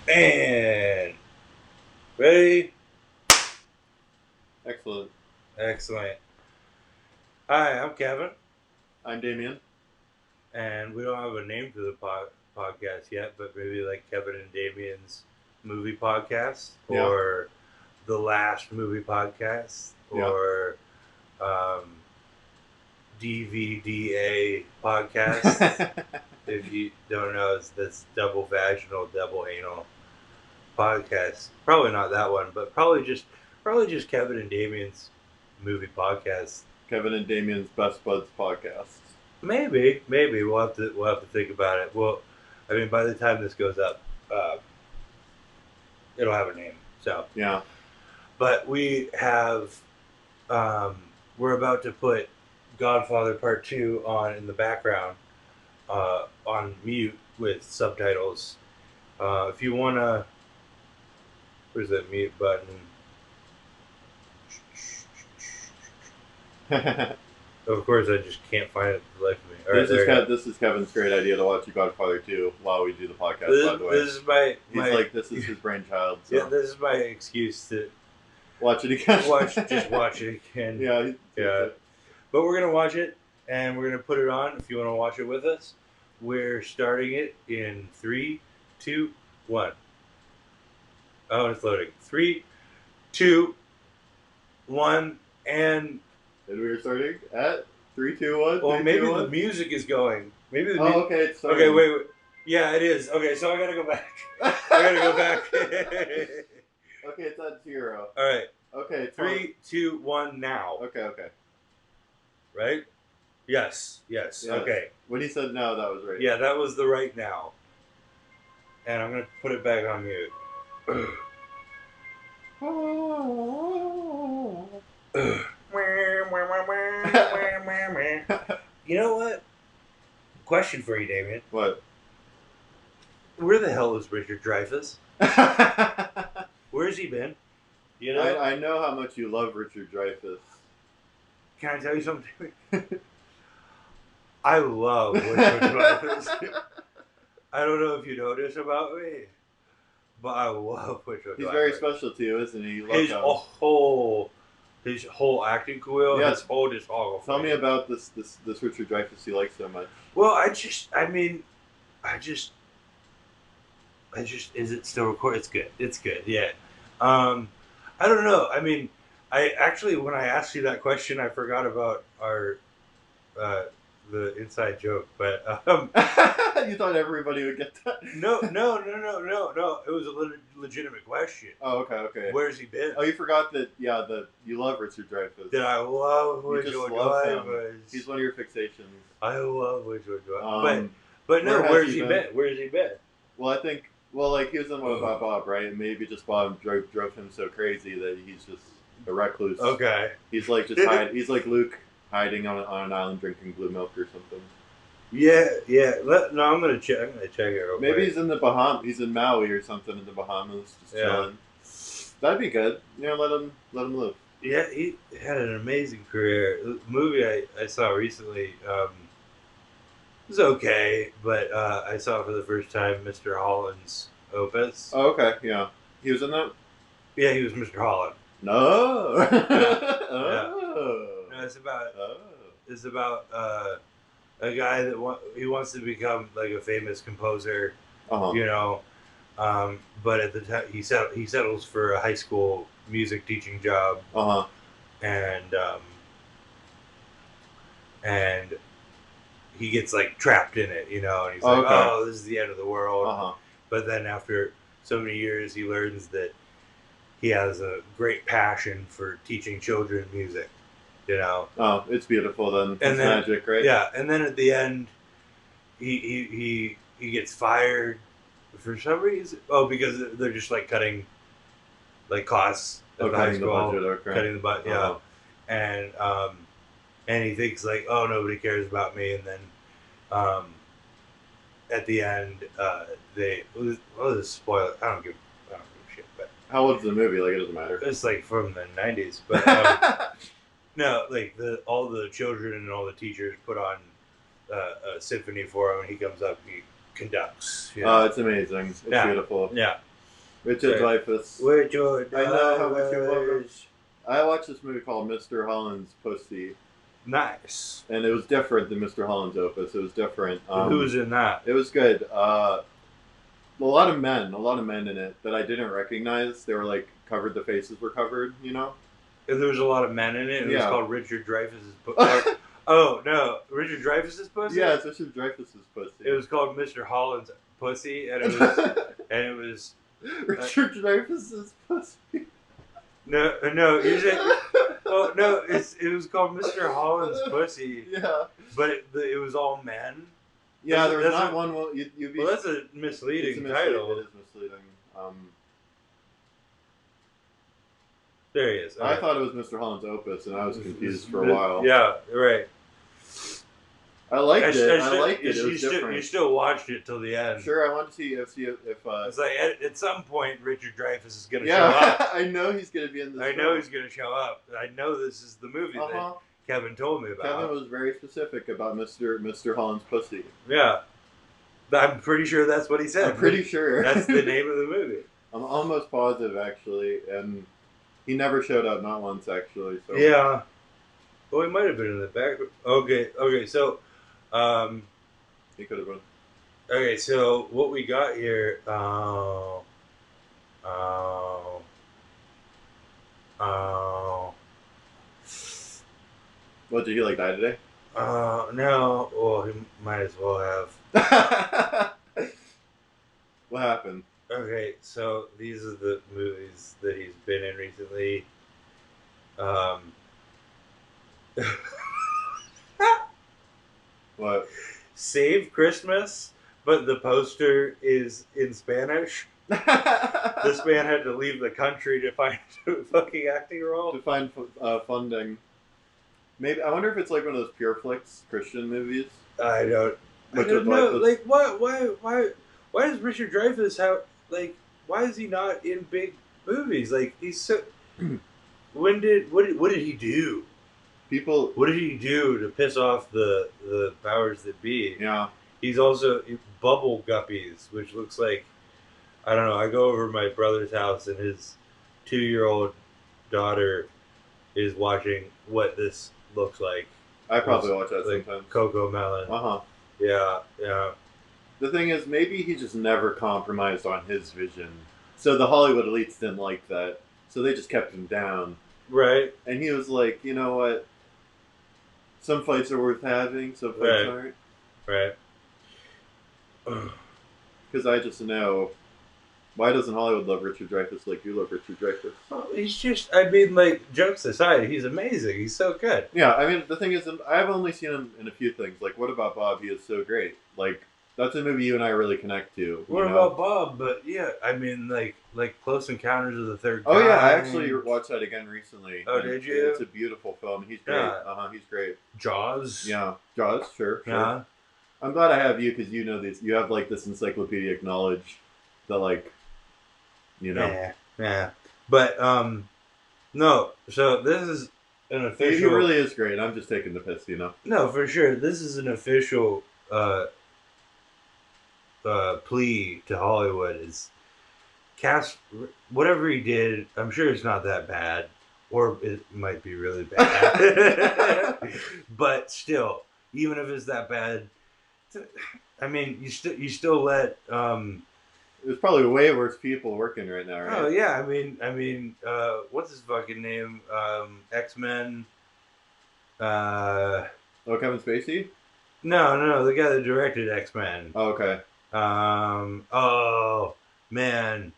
And ready? Excellent. Excellent. Hi, I'm Kevin, I'm Damian. and we don't have a name for the podcast yet, but maybe like Kevin and Damian's movie podcast, Yeah. or the last movie podcast, Yeah. or um, DVDA podcast. If you don't know, it's this double vaginal, double anal podcast. Probably not that one, but probably just Kevin and Damian's movie podcast. Kevin and Damian's Best Buds podcast. Maybe we'll have to think about it. Well, I mean, by the time this goes up, uh, it'll have a name. So, Yeah. but we have, um, we're about to put Godfather Part Two on in the background, on mute with subtitles. If you wanna, where's that mute button? Of course, I just can't find it for the life of me. All right, this is Kevin's great idea to watch Godfather 2 while we do the podcast, by the way. This is my This is his brainchild. So. Yeah, this is my excuse to watch it again. watch it again. Yeah. But we're gonna watch it, and we're gonna put it on. If you want to watch it with us, we're starting it in 3, 2, 1. Oh, it's loading. 3, 2, 1, and we are starting at 3, 2, 1. well, 3, maybe 2, 1. the music is going. Maybe the okay, it's starting. Okay, wait. Yeah, it is. Okay, so I gotta go back. I gotta go back. Okay, it's at 0. All right. Okay, 3, 2, 1, now. Okay. Right? Yes. Okay. When he said no, that was right. Yeah, that was the right now. And I'm going to put it back on mute. You know what? Question for you, Damian. What? Where the hell is Richard Dreyfuss? Where's he been? You know? I know how much you love Richard Dreyfuss. Can I tell you something? I love Richard Dreyfuss. I don't know if you know this about me, but I love Richard Dreyfuss. He's very special to you, isn't he? His whole acting career, his whole discography. Tell me about this Richard Dreyfuss you like so much. Well, is it still recorded? It's good, yeah. I don't know. I mean, I actually, when I asked you that question, I forgot about our, the inside joke, but, you thought everybody would get that? No. It was a legitimate question. Oh, okay. Where's he been? Oh, you forgot that, you love Richard Dreyfuss. That I love Richard Dreyfuss. He's one of your fixations. I love Richard Dreyfuss. But no, where's he been? Where's he been? Well, I think, he was in What About Bob, right? And maybe just Bob drove him so crazy that he's just a recluse. Okay. He's like he's like Luke hiding on an island drinking blue milk or something. Yeah. No, I'm gonna check. It. Real Maybe quick. he's in the Bahamas. He's in Maui or something in the Bahamas, just chilling. That'd be good. Let him live. Yeah, he had an amazing career. The movie I saw recently was okay, but I saw for the first time Mr. Holland's Opus. Oh, okay, yeah. He was in that? Yeah, he was Mr. Holland. No. No, it's about a guy that he wants to become like a famous composer, you know, but at the time he settles for a high school music teaching job, and he gets like trapped in it, and he's like, oh, this is the end of the world. But then after so many years, he learns that he has a great passion for teaching children music. Oh, it's beautiful then. It's magic, right? Yeah, and then at the end, he gets fired for some reason. Oh, because they're just like cutting like costs at the high school, cutting the budget. Yeah, and he thinks like, oh, nobody cares about me, and then at the end, this is spoiler. I don't give a shit. But how old's the movie? Like, it doesn't matter. It's like from the 90s, but no, like all the children and all the teachers put on a symphony for him, and he comes up, he conducts. Oh, it's amazing. It's beautiful. Yeah. Richard Dreyfuss. Richard I know how much you love him. Dreyfuss. I watched this movie called Mr. Holland's Pussy, Nice. and it was different than Mr. Holland's Opus. It was different. Who's in that? It was good. A lot of men in it that I didn't recognize. They were like covered. The faces were covered. You know. There was a lot of men in it. It was Yeah. called Richard Dreyfuss's pussy. Oh no, Richard Dreyfuss's pussy. Yeah, it's Richard Dreyfuss's pussy. It was called Mr. Holland's pussy, and it was Richard Dreyfuss's pussy. no. You said, oh no, it was called Mr. Holland's pussy. Yeah. But it was all men. Yeah, there was That's not one. You'd be. Well, that's a misleading title. It is misleading. There he is. I thought it was Mr. Holland's Opus, and I was confused for a while. Yeah, right. I liked it. I liked it. It was different. You still watched it till the end. Sure, I wanted to see if it's like at some point Richard Dreyfuss is going to yeah, show up. I know he's going to be in this. I know he's going to show up. I know this is the movie Uh-huh. that Kevin told me about. Kevin was very specific about Mr. Holland's pussy. Yeah, I'm pretty sure that's what he said. I'm pretty sure That's the name of the movie. I'm almost positive, actually, and he never showed up, not once, actually. So Yeah. Well, he might have been in the back. Okay. So, he could have been. okay. So what we got here? What, did he like die today? No. Well, he might as well have. What happened? Okay, so these are the movies that he's been in recently. What? Save Christmas, but the poster is in Spanish. This man had to leave the country to find a fucking acting role. To find funding. Maybe I wonder if it's like one of those pure flicks Christian movies. I don't know. Like, why does Richard Dreyfuss have like? Why is he not in big movies? Like, he's so. What did he do? What did he do to piss off the powers that be? Yeah. He's also Bubble Guppies, which looks like, I don't know. I go over to my brother's house and his 2-year-old daughter is watching what this looks like. I probably watch that like sometimes. Coco Melon. Yeah. The thing is, maybe he just never compromised on his vision. So the Hollywood elites didn't like that. So they just kept him down. Right. And he was like, you know what? Some fights are worth having, some fights aren't. Right. Because I just know, why doesn't Hollywood love Richard Dreyfuss like you love Richard Dreyfuss? Well, he's just, I mean, like, jokes aside, he's amazing. He's so good. Yeah, I mean, the thing is, I've only seen him in a few things. Like, What About Bob? He is so great. Like, that's a movie you and I really connect to. What about Bob? But yeah, I mean, like Close Encounters of the Third Kind. Oh yeah, I actually watched that again recently. Oh, did you? It's a beautiful film. He's great. Yeah. He's great. Jaws. Yeah, Jaws. Sure. Yeah. I'm glad I have you because you know these. You have like this encyclopedic knowledge that, like, you know. Yeah. But no. So this is an official. He really is great. I'm just taking the piss, you know. No, for sure. This is an official plea to Hollywood is cast whatever he did. I'm sure it's not that bad, or it might be really bad. But still, even if it's that bad, I mean, you still let. There's probably way worse people working right now, right? Oh yeah, I mean, what's his fucking name? X-Men. Oh, Kevin Spacey? No, the guy that directed X-Men. Oh, okay. Oh man,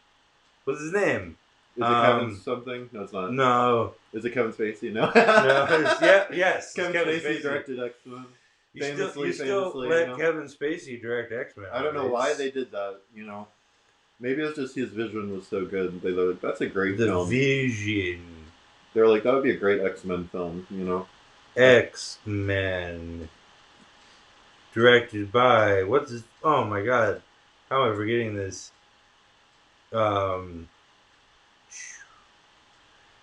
what's his name? Is it Kevin something? No, it's not. No. Is it Kevin Spacey? No. No. Yes. Kevin Spacey directed X-Men. You still let Kevin Spacey direct X-Men. I don't know why they did that. You know, maybe it was just his vision was so good. They thought, that's a great film. The vision. They're like, that would be a great X-Men film. You know. X-Men. Directed by oh my god, how am I forgetting this?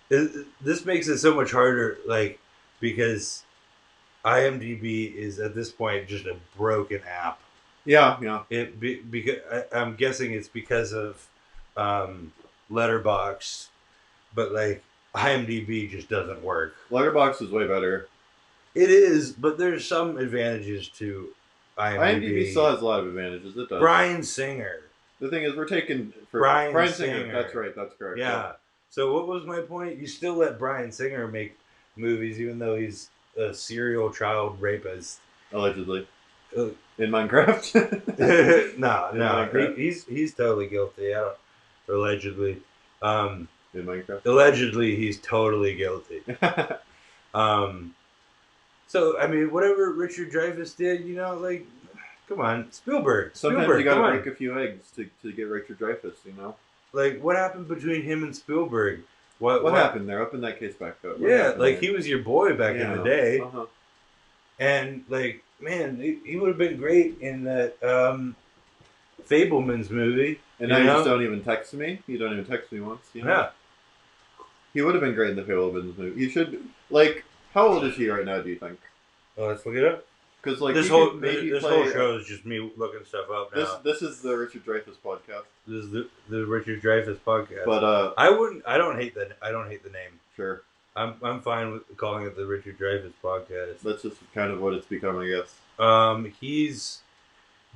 This makes it so much harder, like, because IMDb is at this point just a broken app. Yeah. Because I'm guessing it's because of Letterboxd, but like IMDb just doesn't work. Letterboxd is way better. It is, but there's some advantages to IMDb still IMDb. has a lot of advantages. It does. Brian Singer. The thing is, we're taking for Brian Singer. Singer. That's right. That's correct. Yeah. So what was my point? You still let Brian Singer make movies, even though he's a serial child rapist. Allegedly. Uh, In Minecraft. no, In no, Minecraft? he's totally guilty. I don't, allegedly. In Minecraft. Allegedly, he's totally guilty. So I mean, whatever Richard Dreyfuss did, like, come on, Spielberg. Sometimes Spielberg, you gotta come break on. a few eggs to get Richard Dreyfuss, Like, what happened between him and Spielberg? What happened there? Open that case back up. Yeah, like he was your boy back in the day, and like, man, he would have been great in that Fableman's movie. And now you just don't even text me. You don't even text me once. Yeah. He would have been great in the Fableman's movie. He should like. How old is he right now? Do you think? Oh, let's look it up. Because like this whole show is just me looking stuff up now. This is the Richard Dreyfuss podcast. This is the Richard Dreyfuss podcast. But I don't hate the name. Sure. I'm fine with calling it the Richard Dreyfuss podcast. That's just kind of what it's become, I guess. He's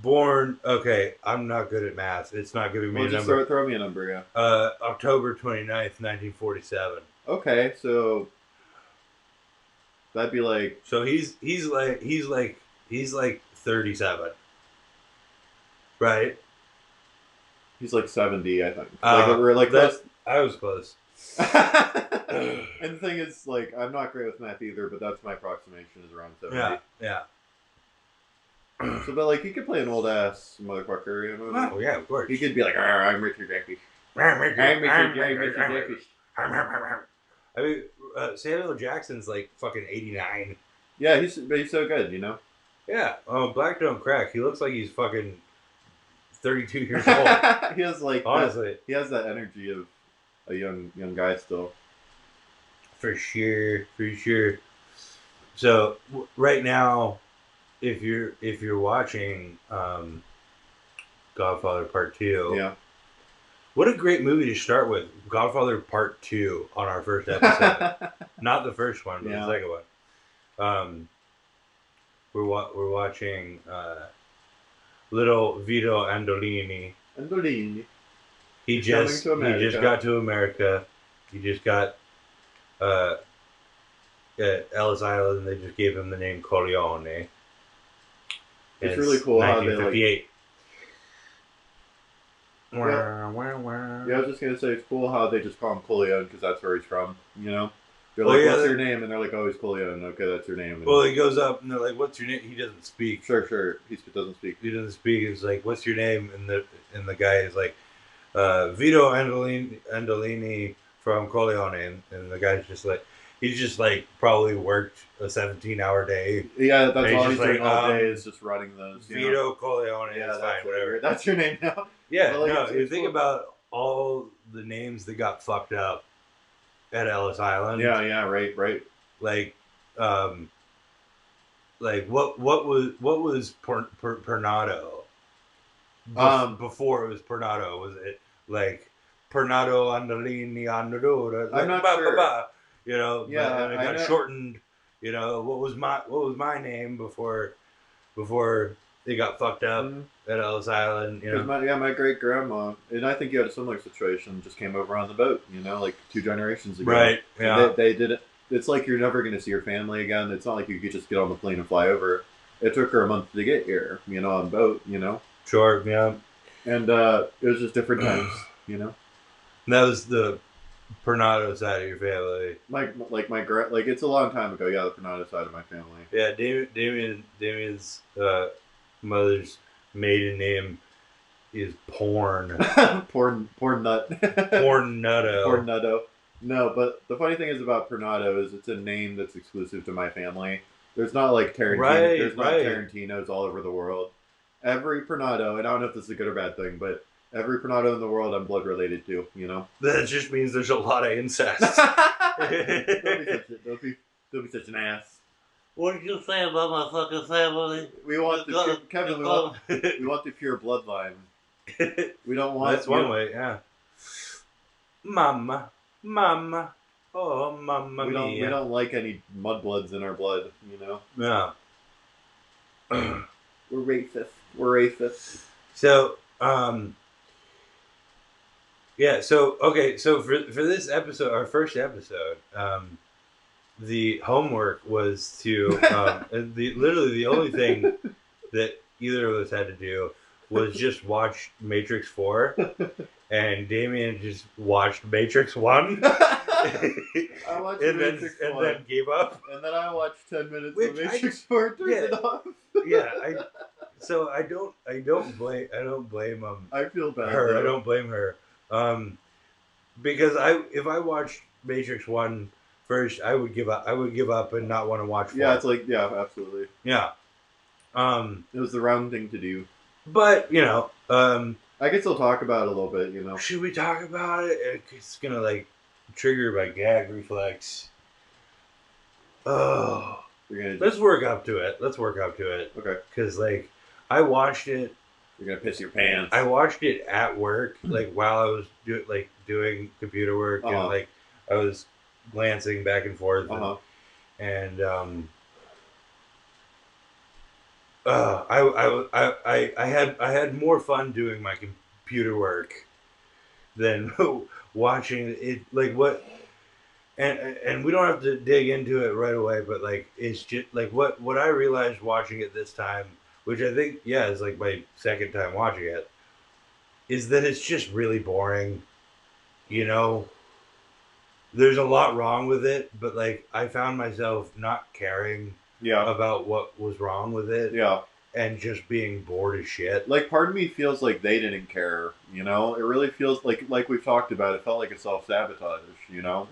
born. Okay, I'm not good at math. It's not giving me a just number. Throw me a number, yeah. October 29th, 1947. Okay, so that'd be like. So he's like 37, right? He's like 70, I think. We're like close. I was close. And the thing is, like, I'm not great with math either, but that's my approximation is around 70. Yeah. So, but like, he could play an old ass motherfucker, Oh yeah, of course. He could be like, I'm Richard Dreyfuss. I'm Richard Dreyfuss. I mean, Samuel Jackson's like fucking 89. Yeah, he's so good, Yeah. Oh, Black Don't Crack. He looks like he's fucking 32 years old. He has like honestly, he has that energy of a young guy still. For sure. So right now, if you're watching Godfather Part 2, yeah. What a great movie to start with. Godfather Part 2 on our first episode. Not the first one, but the second one. We're watching little Vito Andolini. He just got to America. He just got at Ellis Island. They just gave him the name Corleone. It's really cool how they like. Yeah, I was just gonna say it's cool how they just call him Corleone because that's where he's from. They're like, "What's your name?" And they're like, "Oh, he's Corleone." Okay, that's your name. And well, he goes up and they're like, "What's your name?" He doesn't speak. Sure. He doesn't speak. He doesn't speak. It's like, "What's your name?" And the guy is like, "Vito Andolini from Corleone." And the guy's just like, he's just like probably worked a 17-hour day. Yeah, that's all he's doing all day is just running those. Vito Corleone. Yeah, it's fine, whatever. That's your name now. Yeah, no. You think about all the names that got fucked up at Ellis Island. Yeah, right. Like what was Pernado? Before it was Pernado, was it like Pernado Andolini Andorra? I'm not sure. Yeah, and it got shortened. What was my name before they got fucked up at Ellis Island? My great grandma, and I think you had a similar situation. Just came over on the boat. Like 2 generations ago. Right. Yeah. They did it. It's like you're never going to see your family again. It's not like you could just get on the plane and fly over. It took her a month to get here. On boat. Sure. Yeah. And it was just different times. And that was the Pernado side of your family. Like it's a long time ago. Yeah, the Pernado side of my family. Yeah, Damian's mother's maiden name is Porn. Porn nut. Porn nutto. Porn nutto. No, but the funny thing is about Pernado is it's a name that's exclusive to my family. There's not like Tarantino. Right, there's not Tarantinos all over the world. Every Pernado, and I don't know if this is a good or bad thing, but every Pernado in the world I'm blood related to, That just means there's a lot of incest. Don't be such an ass. What did you say about my fucking family? We want we want the pure bloodline. We don't want. That's one way, yeah. Mama, mama, oh mamma We mia. don't like any mudbloods in our blood. Yeah. We're racist. We're racist. So, yeah. So, okay. So for this episode, our first episode, the homework was to literally the only thing that either of us had to do was just watch Matrix 4, and Damian just watched Matrix 1. I watched and Matrix and 1, then gave up. and then I watched 10 minutes Which of Matrix 4 and turned yeah, it off. yeah. I don't blame I feel bad. her. Though. I don't blame her. Because if I watched Matrix 1 first, I would give up. I would give up and not want to watch 4. Yeah, it's like absolutely. Yeah. It was the wrong thing to do. But I can still talk about it a little bit. Should we talk about it? It's gonna like trigger my gag reflex. Oh, let's work up to it. Okay. Because I watched it. You're gonna piss your pants. I watched it at work, while I was doing computer work, uh-huh. and I was glancing back and forth, uh-huh. and I had more fun doing my computer work than watching it. And we don't have to dig into it right away, but it's just what I realized watching it this time, which I think is my second time watching it, is that it's just really boring. There's a lot wrong with it, but I found myself not caring about what was wrong with it. Yeah. And just being bored as shit. Part of me feels like they didn't care, It really feels like we've talked about, it felt like a self-sabotage,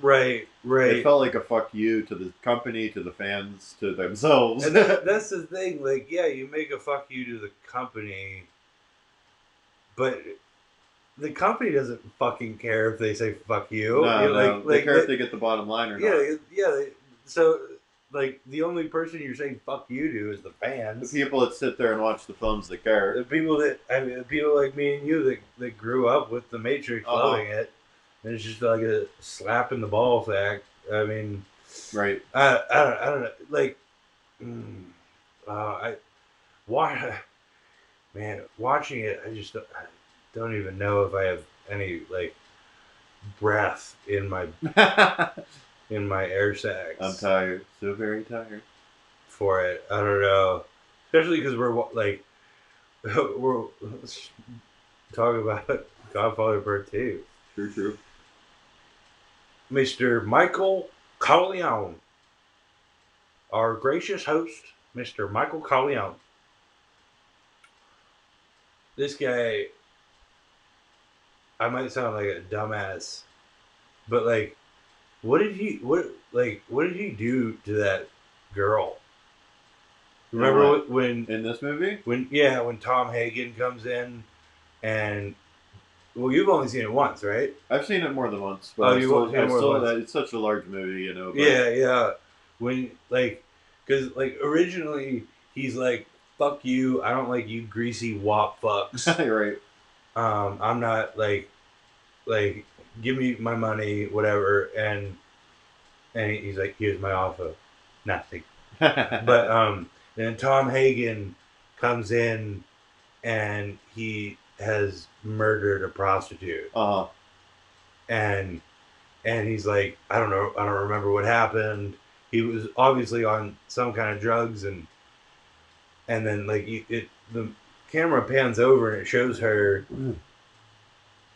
Right. It felt like a fuck you to the company, to the fans, to themselves. And that's the thing, you make a fuck you to the company, but the company doesn't fucking care if they say fuck you. No, they care if they get the bottom line or not. Yeah. So, the only person you're saying fuck you to is the fans. The people that sit there and watch the films that care. The people people like me and you that grew up with the Matrix, loving it, and it's just like a slap in the ball sack. I mean, right? I don't know. Watching it, I just don't even know if I have any breath in my in my air sacs. I'm tired, so very tired for it. I don't know, especially because we're let's talk about Godfather Part 2. True. Mr. Michael Corleone, our gracious host, Mr. Michael Corleone. This guy, I might sound like a dumbass, but what did he do to that girl? Remember when in this movie? When Tom Hagen comes in, and you've only seen it once, right? I've seen it more than once. But it's such a large movie, But... Yeah. When because originally he's like, "Fuck you! I don't like you, greasy wop fucks." Right. I'm not give me my money, whatever, and he's like, here's my offer, nothing. But then Tom Hagen comes in, and he has murdered a prostitute. And he's like, I don't know, I don't remember what happened. He was obviously on some kind of drugs, and then the camera pans over and it shows her.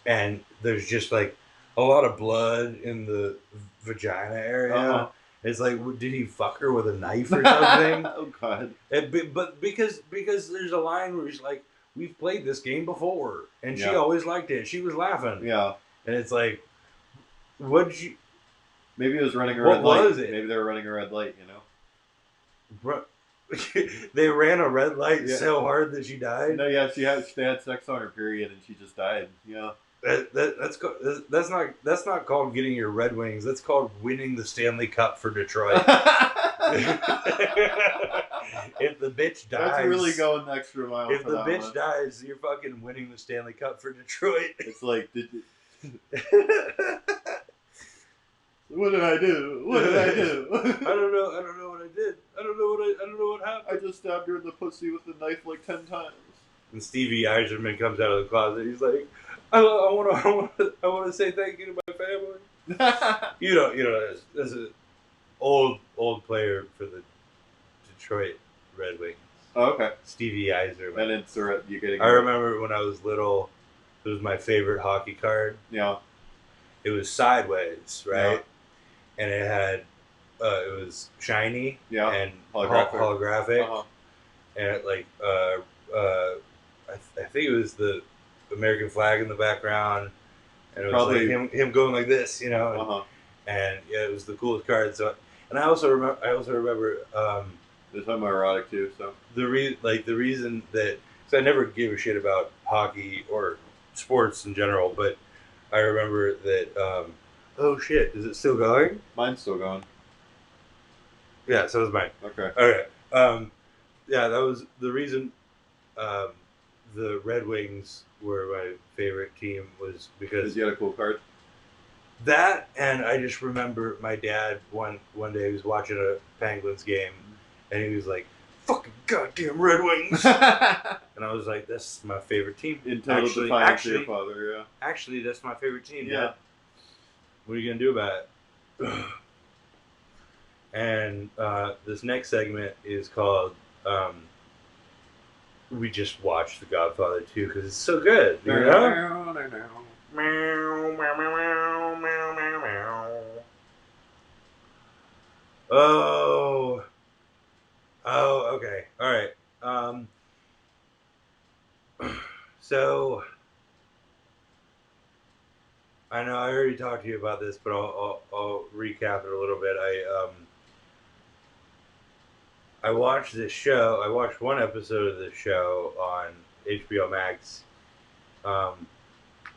And there's just a lot of blood in the vagina area. It's did he fuck her with a knife or something? Oh God! But because there's a line where he's like, "We've played this game before," and she always liked it. She was laughing. Yeah. And it's what'd you? Maybe it was running a red light. What was it? Maybe they were running a red light. They ran a red light so hard that she died. No, yeah, they had sex on her period, and she just died. Yeah. That's not called getting your Red Wings. That's called winning the Stanley Cup for Detroit. If the bitch dies, that's really going the extra mile. If the bitch dies, you're fucking winning the Stanley Cup for Detroit. It's What did I do? What did I do? I don't know. I don't know what I did. I don't know what I don't know what I happened. just stabbed her in the pussy with a knife like 10 times. And Stevie Eiserman comes out of the closet. He's like, I want to say thank you to my family. You know, as an old player for the Detroit Red Wings. Oh, okay. Stevie Eiserman. And it's you getting. I remember when I was little, it was my favorite hockey card. Yeah. It was sideways, right? Yeah. And it had, it was shiny. Yeah. And Holographic. holographic. And it, like, I think it was the American flag in the background, and it was Probably like him going like this, you know. And yeah, it was the coolest card. So, and I also remember. It's homoerotic too. So the reason that, because I never gave a shit about hockey or sports in general, but I remember that. Oh shit! Is it still going? Mine's still going. Yeah, so is mine. Okay. Okay. Yeah, that was the reason. The Red Wings were my favorite team was because you had a cool card. That, and I just remember my dad one day he was watching a Penguins game, and he was like, "Fucking goddamn Red Wings!" And I was like, "That's my favorite team." In total defiance to your father, yeah. Actually, that's my favorite team. Yeah. Dad. What are you gonna do about it? And this next segment is called we just watched The Godfather 2 because it's so good. You know? Oh, okay, all right. So I know I already talked to you about this, but I'll recap it a little bit. I watched this show. I watched one episode of this show on HBO Max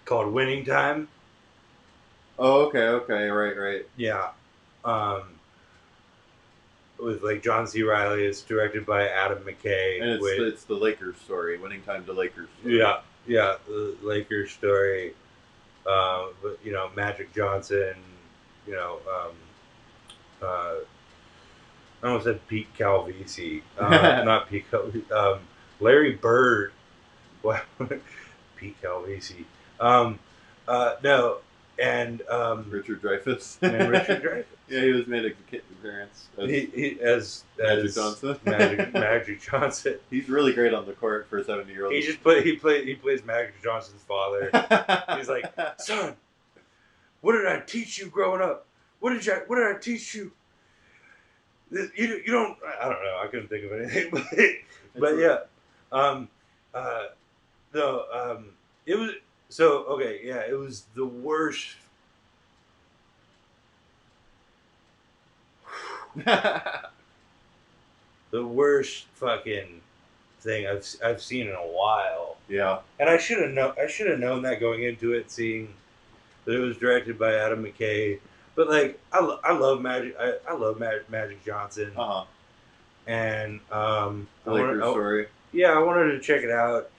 called Winning Time. Oh, okay, right. Yeah. With like John C. Reilly. It's directed by Adam McKay. And it's the Lakers story. Winning Time to Lakers story. Yeah, the Lakers story. But, you know, Magic Johnson, you know, I almost said Pete Calvisi. Not Pete Calvisi. Larry Bird. What? Pete Calvisi. No. And Richard Dreyfuss. And Richard Dreyfuss. Yeah, he was made a appearance as Magic Johnson. Magic Johnson. He's really great on the court for a 70-year-old. He plays Magic Johnson's father. He's like, son, what did I teach you growing up? What did I teach you? You don't. I don't know. I couldn't think of anything, but yeah. No. It was so okay. Yeah, it was the worst. The worst fucking thing I've seen in a while. Yeah. And I should have known that going into it, seeing that it was directed by Adam McKay. But like I love Magic. I love Magic Johnson. And the Lakers story. Yeah, I wanted to check it out.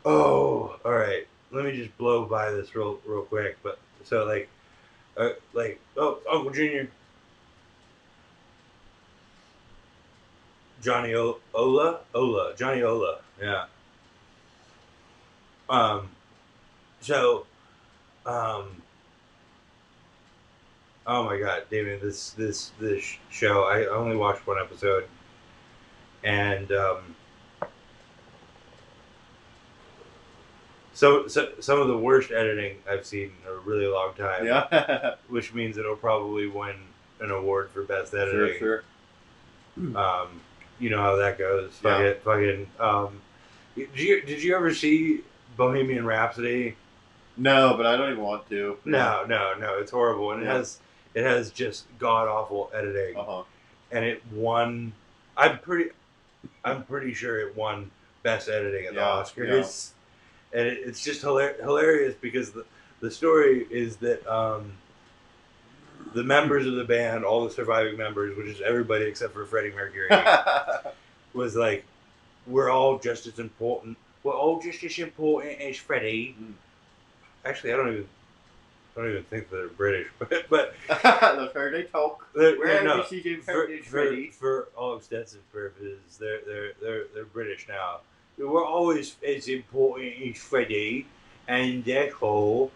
Oh, all right. Let me just blow by this real quick. But so Uncle Junior. Johnny Ola, Johnny Ola, yeah. Oh my God, Damian, this show. I only watched one episode, and so some of the worst editing I've seen in a really long time. Yeah. Which means it'll probably win an award for best editing. Sure. You know how that goes. Yeah. Did you ever see Bohemian Rhapsody? No, but I don't even want to. No, it's horrible, and it has just god awful editing. And it won. I'm pretty sure it won best editing at the Oscars. Yeah. And it's just hilarious because the story is that the members of the band, all the surviving members, which is everybody except for Freddie Mercury, was like, we're all just as important. We're all just as important as Freddie. Actually, I don't even think they're British, but The Faraday talk. yeah, Where no, is CJ for Faraday for Freddy? for all extensive purposes, they're British now. We're always as important as Freddie, and therefore,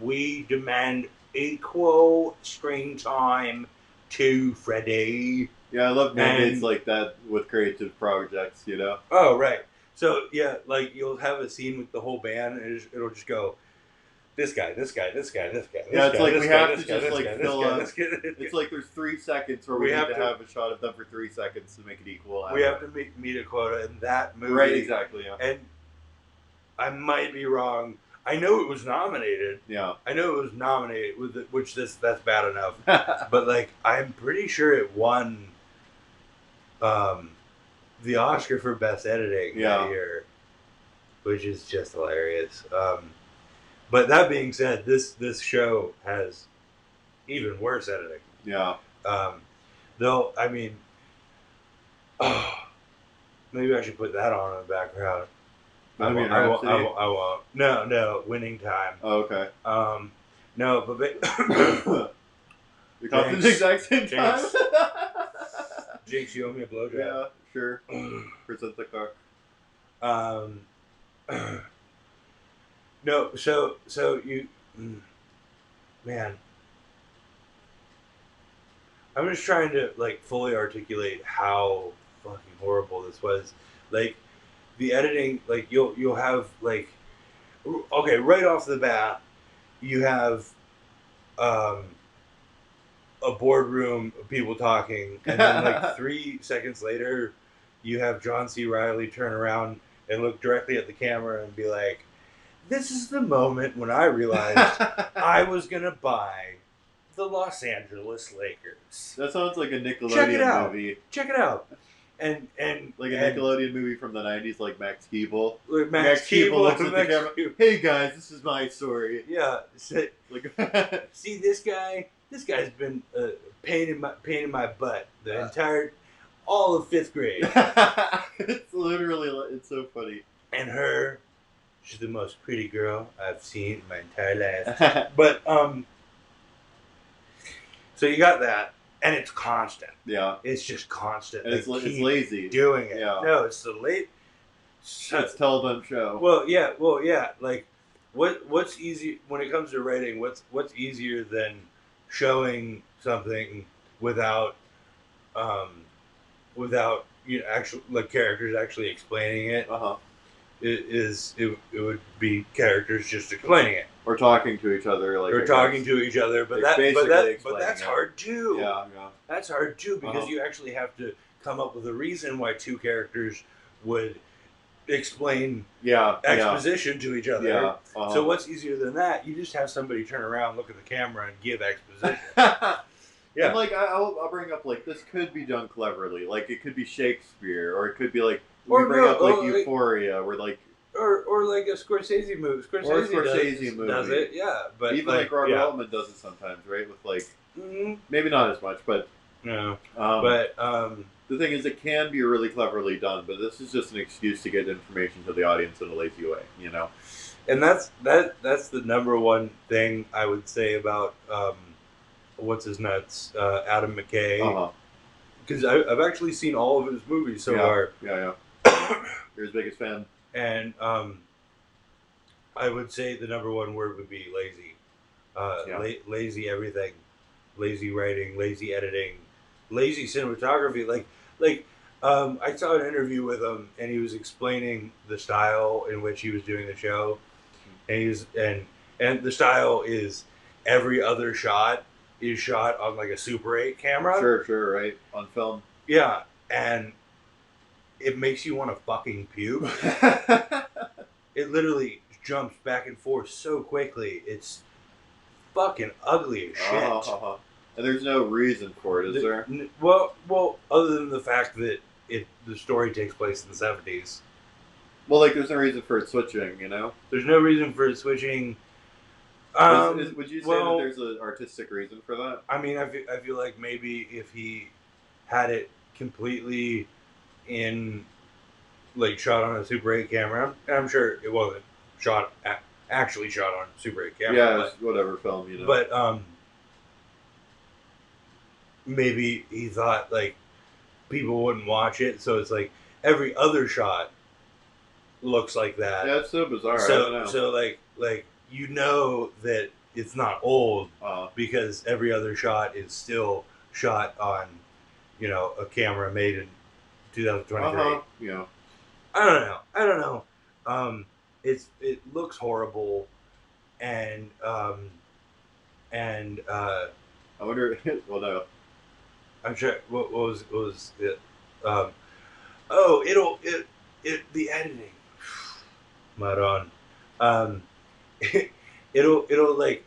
we demand equal screen time to Freddie. Yeah, I love mandates And like that with creative projects. oh right, so yeah, like you'll have a scene with the whole band, and it'll just go this guy, this guy, this guy, this guy, Yeah, this it's guy, like we this guy, have this to guy, just this like guy, this fill guy, up. this guy, this guy. It's like there's 3 seconds where we need to have a shot of them for 3 seconds to make it equal. We have to meet a quota in that movie. Right, exactly. Yeah. And I might be wrong. I know it was nominated. Yeah. I know it was nominated, that's bad enough. But like, I'm pretty sure it won the Oscar for Best Editing that year, which is just hilarious. But that being said, this show has even worse editing. Yeah. Though, I mean, maybe I should put that on in the background. I won't. No, Winning Time. Oh, okay. No, but we talked at the exact same time. Jinx, you owe me a blowjob. Yeah, sure. Present the car. No, so you, man, I'm just trying to like fully articulate how fucking horrible this was. Like the editing, like you'll have like, okay, right off the bat, you have a boardroom of people talking, and then like 3 seconds later, you have John C. Reilly turn around and look directly at the camera and be like, "This is the moment when I realized I was gonna buy the Los Angeles Lakers." That sounds like a Nickelodeon movie. Check it out. And like a Nickelodeon movie from the 90s, like Max Keeble. Max Keeble looks at the camera. Hey guys, this is my story. Yeah. Like, see this guy. This guy's been pain in my butt the entire all of 5th grade. It's literally, it's so funny. And her, she's the most pretty girl I've seen in my entire life. But so you got that. And it's constant. Yeah. It's just constant. And it's lazy. Doing it. Yeah. No, it's the late. It's tell them show. Well, yeah. Like, what's easy when it comes to writing? What's easier than showing something without actual like characters actually explaining it? It would be characters just explaining it. Or talking to each other, but that's hard too. Yeah. That's hard too because you actually have to come up with a reason why 2 characters would explain exposition to each other. Yeah. So what's easier than that? You just have somebody turn around, look at the camera, and give exposition. Yeah. And like I'll bring up like this could be done cleverly. Like it could be Shakespeare, or it could be like Euphoria, where like. Or like a Scorsese movie. Scorsese does it, yeah. But even like Robert Altman does it sometimes, right? With like maybe not as much, but no. The thing is, it can be really cleverly done, but this is just an excuse to get information to the audience in a lazy way, you know. And that's the number one thing I would say about what's his nuts, Adam McKay. Because I've actually seen all of his movies so far. Yeah. You're his biggest fan. And I would say the number one word would be lazy. Lazy everything. Lazy writing, lazy editing, lazy cinematography. Like I saw an interview with him, and he was explaining the style in which he was doing the show. And and the style is every other shot is shot on like a Super 8 camera. Sure, right. On film. Yeah. And it makes you want to fucking puke. It literally jumps back and forth so quickly. It's fucking ugly as shit. And there's no reason for it, is there? Well, other than the fact that the story takes place in the 70s. Well, like, there's no reason for it switching, you know? There's no reason for it switching. Would you say that there's an artistic reason for that? I mean, I feel like maybe if he had it completely in, like, shot on a Super 8 camera, and I'm sure it wasn't shot actually shot on Super 8 camera. Yeah, it's whatever film, you know. But maybe he thought like people wouldn't watch it, so it's like every other shot looks like that. Yeah, it's so bizarre. I don't So know. so like you know that it's not old because every other shot is still shot on, a camera made in 2023. Yeah. I don't know. It looks horrible, and and I wonder. Well, no. I'm sure what was it? Oh, the editing, Maron. Um, it'll like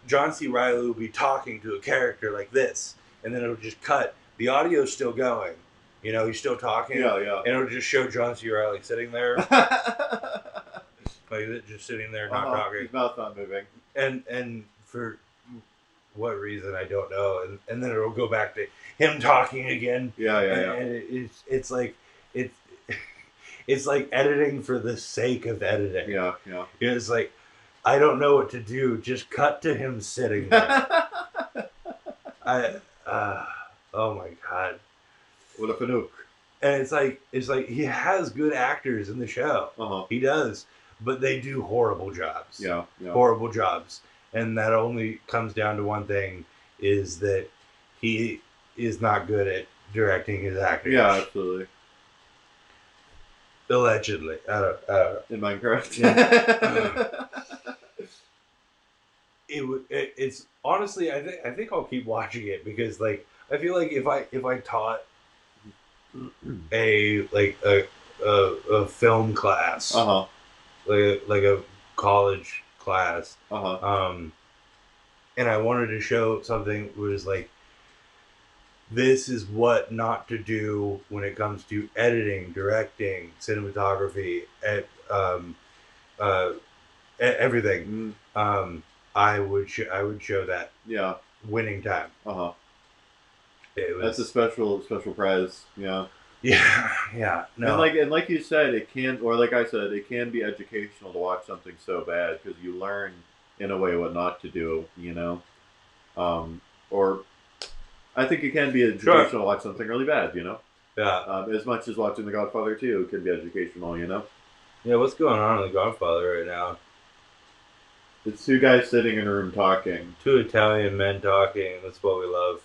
John C. Reilly will be talking to a character like this, and then it'll just cut. The audio's still going. He's still talking. Yeah, yeah. And it'll just show John C. Reilly sitting there, like just sitting there, not talking. His mouth not moving. And for what reason I don't know. And then it'll go back to him talking again. Yeah. And it's like it's it's like editing for the sake of editing. Yeah. It's like, I don't know what to do. Just cut to him sitting there. Oh my god. What a fanook. And it's like he has good actors in the show. He does, but they do horrible jobs. Yeah. Horrible jobs, and that only comes down to one thing: is that he is not good at directing his actors. Yeah, absolutely. Allegedly, I don't know. In Minecraft. Yeah. It's honestly, I think I'll keep watching it because like I feel like if I taught a film class, like a college class, and I wanted to show something was like, this is what not to do when it comes to editing, directing, cinematography, everything. I would show that. Yeah. Winning time. That's a special prize. Yeah. Yeah. No. And like you said, it can, or like I said, it can be educational to watch something so bad because you learn in a way what not to do. Or I think it can be educational to watch something really bad. Yeah. As much as watching The Godfather 2 can be educational. Yeah. What's going on in The Godfather right now? It's two guys sitting in a room talking. Two Italian men talking. That's what we love.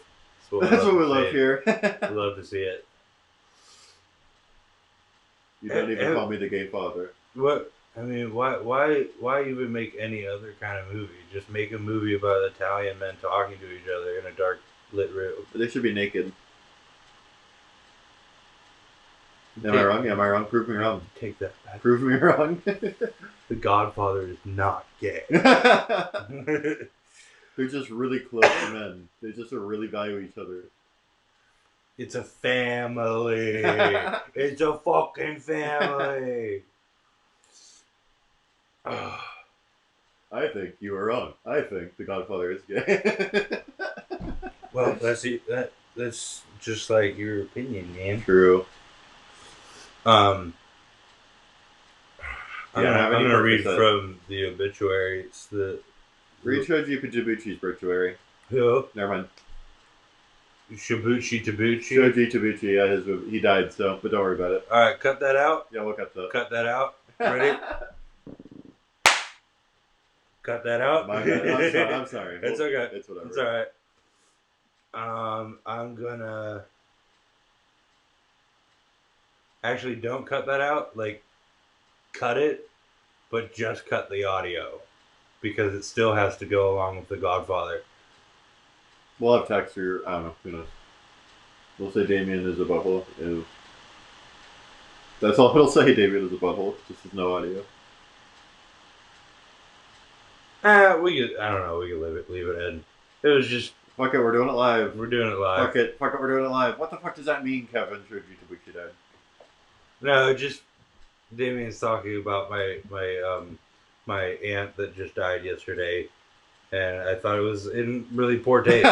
That's what we love here. We love to see it. You don't even call me the gay father. What? I mean, why even make any other kind of movie? Just make a movie about Italian men talking to each other in a dark lit room. They should be naked. Am I wrong? Am I wrong? Prove me wrong. Take that back. Prove me wrong. The Godfather is not gay. They're just really close men. They just really value each other. It's a family. It's a fucking family. I think you are wrong. I think The Godfather is gay. Well, that's just like your opinion, man. True. I'm gonna read from the obituary. It's read Shoji Tabuchi's obituary. Who? Never mind. Shibuchi Tabuchi. Shoji Tabuchi. Yeah, he died. So, but don't worry about it. All right, cut that out. Yeah, we'll cut that. Cut that out. Ready? Cut that out. My bad. I'm sorry. It's okay. It's whatever. It's all right. I'm gonna. Actually, don't cut that out. Like, cut it, but just cut the audio because it still has to go along with The Godfather. We'll have text or I don't know. Who knows? We'll say Damian is a butthole. Ew. That's all it'll say. Damian is a butthole. Just with no audio. We could. I don't know. We could leave it in. It was just. Fuck it. We're doing it live. We're doing it live. Fuck it. We're doing it live. What the fuck does that mean, Kevin? Shoji Tabuchi died. No, just Damian's talking about my aunt that just died yesterday, and I thought it was in really poor taste.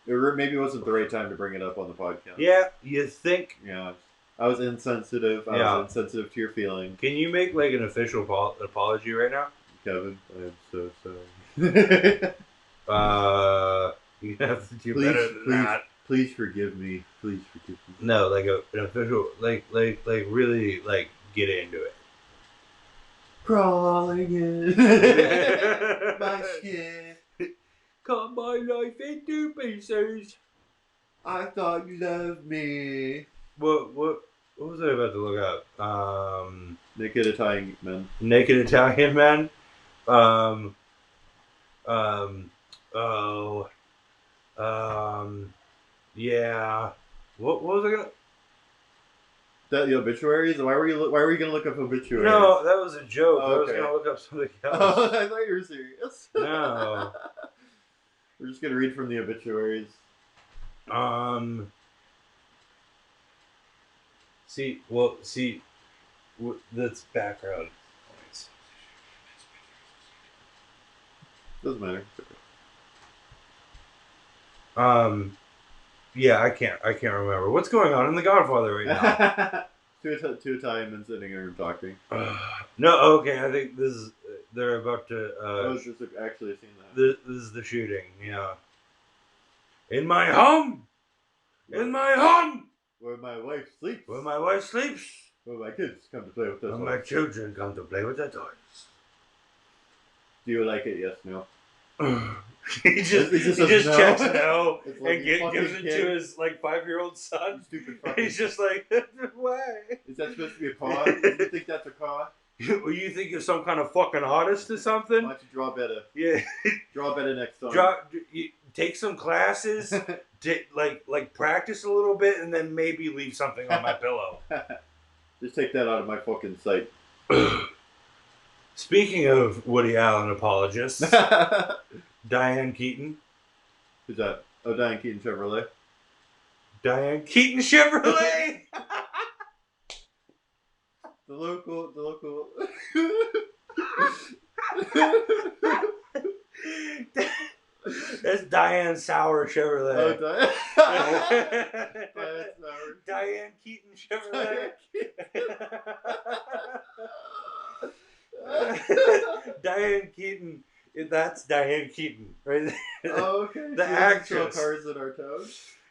Maybe it wasn't the right time to bring it up on the podcast. Yeah, you think? Yeah. I was insensitive. I Yeah. was insensitive to your feelings, Can you make like an official apology right now? Kevin. I am so sorry. You have to do please, better than please, that. please forgive me. Please forgive me. No, like an official, like really like get into it. Crawling in my skin. Cut my life into pieces. I thought you loved me. What was I about to look up? Naked Italian men. Naked Italian Man. Um, um, oh, yeah. What was I gonna? The obituaries? Why were you gonna look up obituaries? No, that was a joke. Oh, I was okay. gonna look up something Oh, else. I thought you were serious. No. We're just gonna read from the obituaries. Um. See, that's background noise. Doesn't matter. Yeah, I can't remember what's going on in The Godfather right now. Two Italian men sitting here and talking. No, okay, I think this is they're about to. I was just actually seeing that. This is the shooting. Yeah. In my home. In my home. Where my wife sleeps. Where my wife sleeps. Where my kids come to play with their Where toys. my children come to play with their toys. Do you like it? Yes, no. he just no. checks no like and gives it to his like 5-year-old son. Stupid fucking. He's just like, why? Is that supposed to be a caw? Do you think that's a caw? You think you're some kind of fucking artist or something? Why don't you draw better? Yeah. Draw better next time. Take some classes, like practice a little bit, and then maybe leave something on my pillow. Just take that out of my fucking sight. Speaking of Woody Allen apologists, Diane Keaton. Who's that? Oh, Diane Keaton Chevrolet. Diane Keaton Chevrolet. The local. That's Diane Sauer Chevrolet. Diane Sauer. Diane Keaton Chevrolet. Diane Keaton. That's Diane Keaton, right there. Oh, okay. The actress. Sell cars in our town.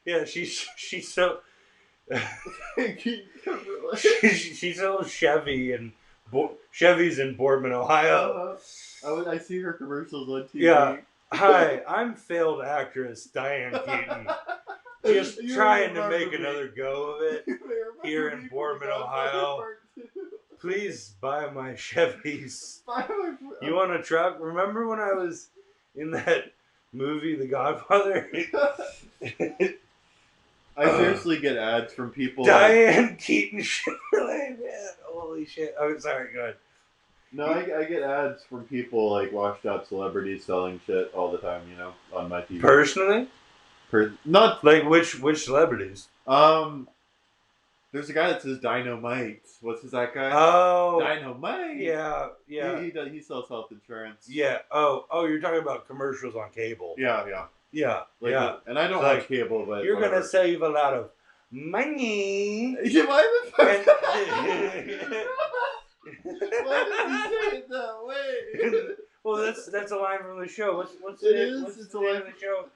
Yeah, she's so. Keaton Chevrolet. she sells Chevys in Boardman, Ohio. I see her commercials on TV. Yeah. Hi, I'm failed actress Diane Keaton. Just trying to make another go of it here in Boardman, Ohio. Please buy my Chevys. You want a truck? Remember when I was in that movie, The Godfather? I seriously get ads from people. Diane Keaton Chevrolet, man. Holy shit. Oh, sorry, go ahead. No, I get ads from people like washed out celebrities selling shit all the time, on my TV. Personally? Not like which celebrities? There's a guy that says Dynamite. What's that guy? Oh, Dynamite. Yeah. He sells health insurance. Yeah. Oh, you're talking about commercials on cable. Yeah. Yeah. And I don't watch cable, but you're whatever. Gonna save a lot of money. Why did he say it that way? Well, that's a line from the show. What's It's the name of the show?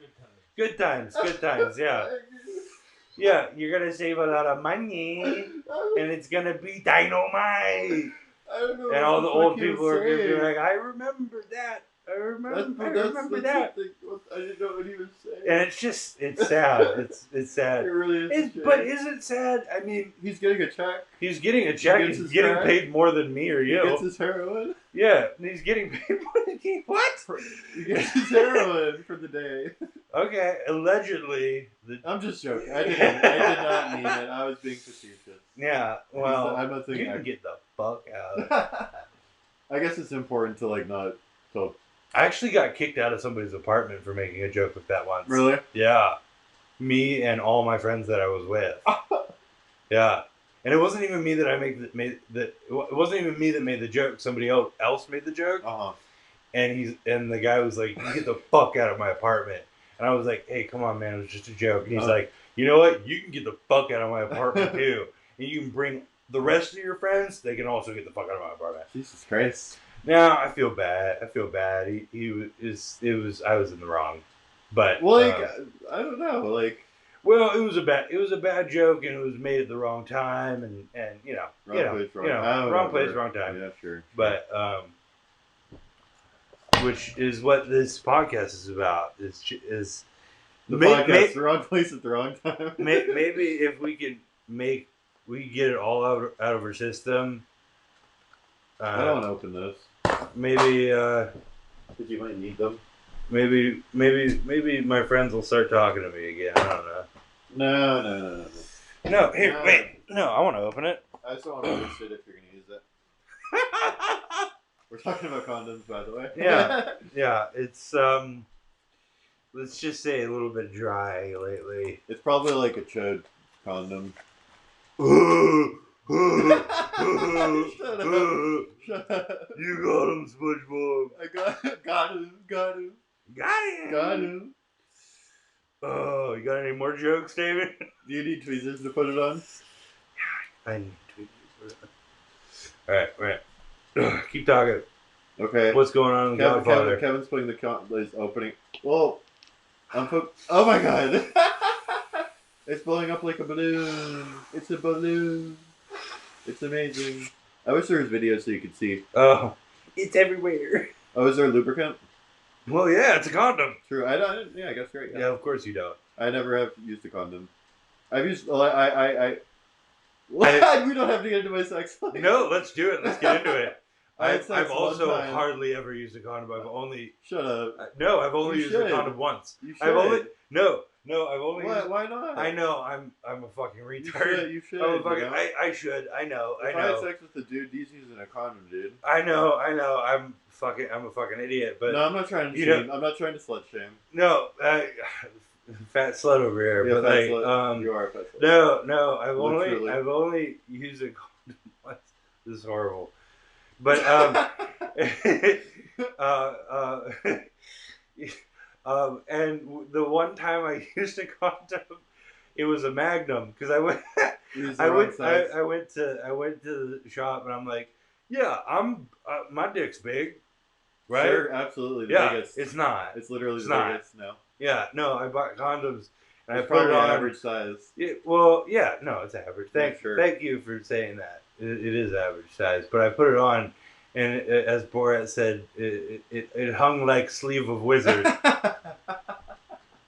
Good times. Yeah. Yeah, you're gonna save a lot of money, and it's gonna be dynamite. I don't know. And all the old people are gonna be like, I remember that. I remember that. I didn't know what he was saying. And it's sad. It's sad. It really is. But is it sad? I mean, he's getting a check. He's getting a check. He's getting paid more than me or you. He gets his heroin. Yeah, he's getting paid more than me. What? He gets his heroin for the day. Okay, allegedly. I'm just joking. I did not mean it. I was being facetious. Yeah, well, I'm not saying you can get the fuck out. I guess it's important to not. So I actually got kicked out of somebody's apartment for making a joke with that once. Really? Yeah. Me and all my friends that I was with. Yeah. And it wasn't even me that it wasn't even me that made the joke. Somebody else made the joke. Uh-huh. And the guy was like, "You get the fuck out of my apartment." And I was like, "Hey, come on, man, it was just a joke." And he's like, "You know what? You can get the fuck out of my apartment too." and you can bring the rest of your friends, they can also get the fuck out of my apartment. Jesus Christ. Now I feel bad. I feel bad. He was. It was. I was in the wrong. But Well, like, I don't know. Like, well, it was a bad joke, and it was made at the wrong time, and wrong place, wrong. wrong place, wrong time. Yeah, sure. But which is what this podcast is about. Is the podcast, the wrong place at the wrong time. Maybe if we can get it all out of our system. I don't want to open those. Maybe. Because you might need them. Maybe my friends will start talking to me again. I don't know. No. No, here, wait. No, I want to open it. I just don't want to understand if you're going to use it. We're talking about condoms, by the way. Yeah. It's let's just say a little bit dry lately. It's probably like a chode condom. Shut up. You got him, SpongeBob. I got him. Oh, you got any more jokes, David? Do you need tweezers to put it on? I need tweezers to put it on. Alright. Keep talking. Okay. What's going on in Godfather? Kevin's putting his opening. Well, oh my god. It's blowing up like a balloon. It's a balloon. It's amazing. I wish there was video so you could see. Oh, it's everywhere. Oh, is there lubricant? Well, yeah, it's a condom. True. I don't. Yeah, I guess right. Yeah, of course you don't. I never have used a condom. I've used. What? We don't have to get into my sex life. No, let's do it. Let's get into it. I've also one time. hardly ever used a condom. I've only. Shut up. No, I've only used a condom once. I've only. No, I've only. What? Why not? I know. I'm a fucking retard. You should. I'm a fucking. I should. I know. If I had sex with a dude, he's using a condom, dude. I know. I'm a fucking idiot. But no, I'm not trying to shame. I'm not trying to slut shame. No, fat slut over here. Yeah, but like, you are a fat slut. No. I've only used a condom once. This is horrible. But and the one time I used a condom, it was a Magnum because I went to the shop and I'm like, yeah, my dick's big, right? Sure, absolutely. The biggest. It's not. It's literally the biggest. No. Yeah, no. I bought condoms and it's I put it on average size. It's average. Thank you for saying that. It is average size, but I put it on. And as Borat said, it hung like sleeve of wizard.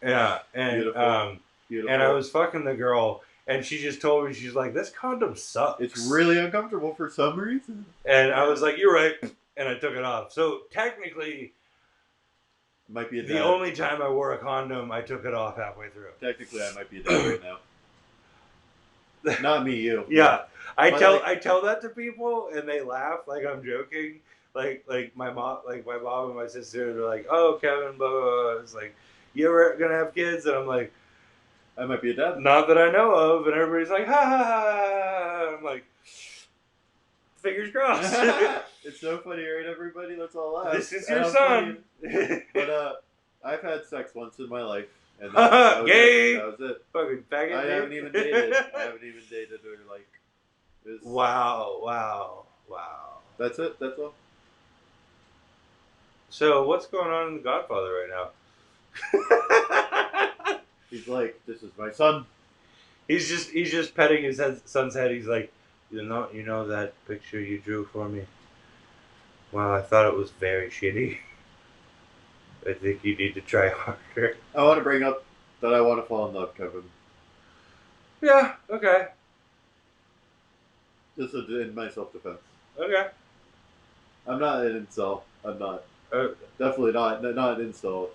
Yeah, and Beautiful. And I was fucking the girl, and she just told me, she's like, "This condom sucks. It's really uncomfortable for some reason." And I was like, "You're right," and I took it off. So technically, might be the only time I wore a condom, I took it off halfway through. Technically, I might be a dad right now. Not me, you. Yeah. I tell that to people and they laugh like I'm joking. Like my mom and my sister, they're like, "Oh, Kevin, blah, blah, blah." It's like, "You ever gonna have kids?" And I'm like, I might be a dad. Not that I know of. And everybody's like, "Ha ha ha." I'm like, fingers crossed. It's so funny, right, everybody? Let's all laugh. This is your son. But I've had sex once in my life. And that was gay. That was it. Fucking faggot. I haven't even dated. Or like. Wow. That's it. That's all. So what's going on in The Godfather right now? He's like, "This is my son." He's just petting his son's head. He's like, you know that picture you drew for me? Well, I thought it was very shitty. I think you need to try harder. I want to bring up that I want to fall in love, Kevin. Yeah, okay. Just in my self-defense. Okay. I'm not an incel. I'm not. Definitely not an incel.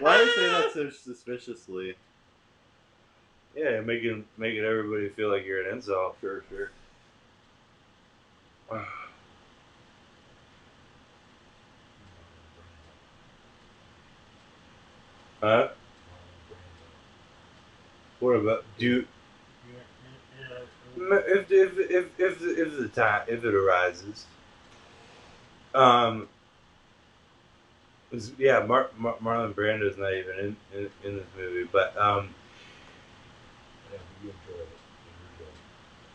Why do you say that so suspiciously? Yeah, making everybody feel like you're an incel. Sure. Huh? What about if it arises? Marlon Brando's not even in this movie, but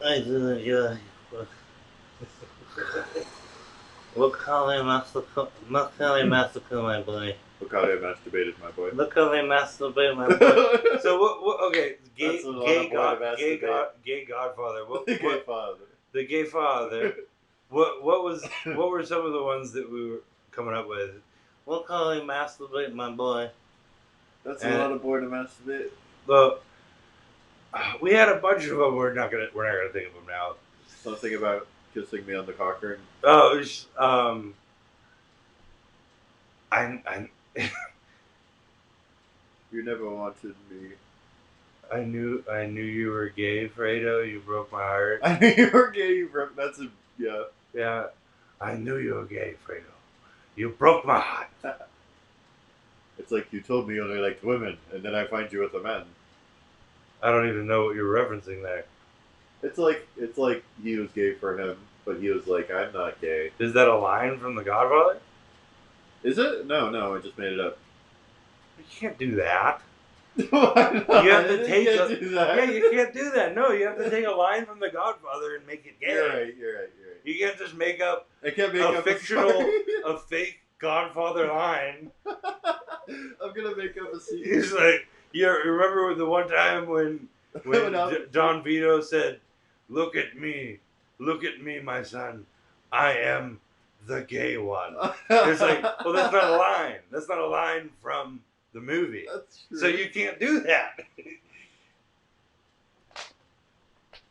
I do enjoy. Look how they massacre my boy. Look how they masturbated, my boy. Look how they masturbate my boy. So what? Okay, That's a lot of boy to masturbate. gay Godfather. Gay father. The gay father. What were some of the ones that we were coming up with? Look how they masturbate my boy. That's a lot of boy to masturbate. Well, we had a bunch of them. We're not gonna think of them now. Something about kissing me on the cock ring. Oh, it was, I You never wanted me. I knew you were gay, Fredo. You broke my heart. I knew you were gay. You broke. That's a yeah. Yeah, I knew you were gay, Fredo. You broke my heart. It's like you told me you only liked women, and then I find you with a man. I don't even know what you're referencing there. It's like he was gay for him, but he was like, I'm not gay. Is that a line from The Godfather? Is it? No, I just made it up. You can't do that. Why not? You have to take you can't do that. Yeah, you can't do that. No, you have to take a line from The Godfather and make it gay. You're right. You can't just make up I can't make a up fictional, a fake Godfather line. I'm gonna make up a scene. He's like, you remember the one time when Don Vito said, look at me, my son, I am the gay one. It's like, well, that's not a line. That's not a line from the movie. That's true. So you can't do that.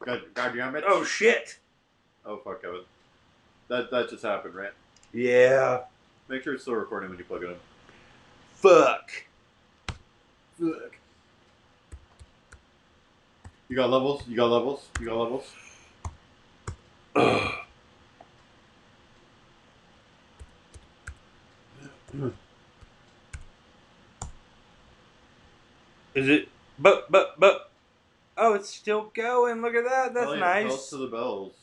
God damn it. Oh, shit. Oh, fuck, Kevin. That just happened, right? Yeah. Make sure it's still recording when you plug it in. Fuck. You got levels? Is it? But. Oh, it's still going. Look at that. That's nice. Bells to the bells.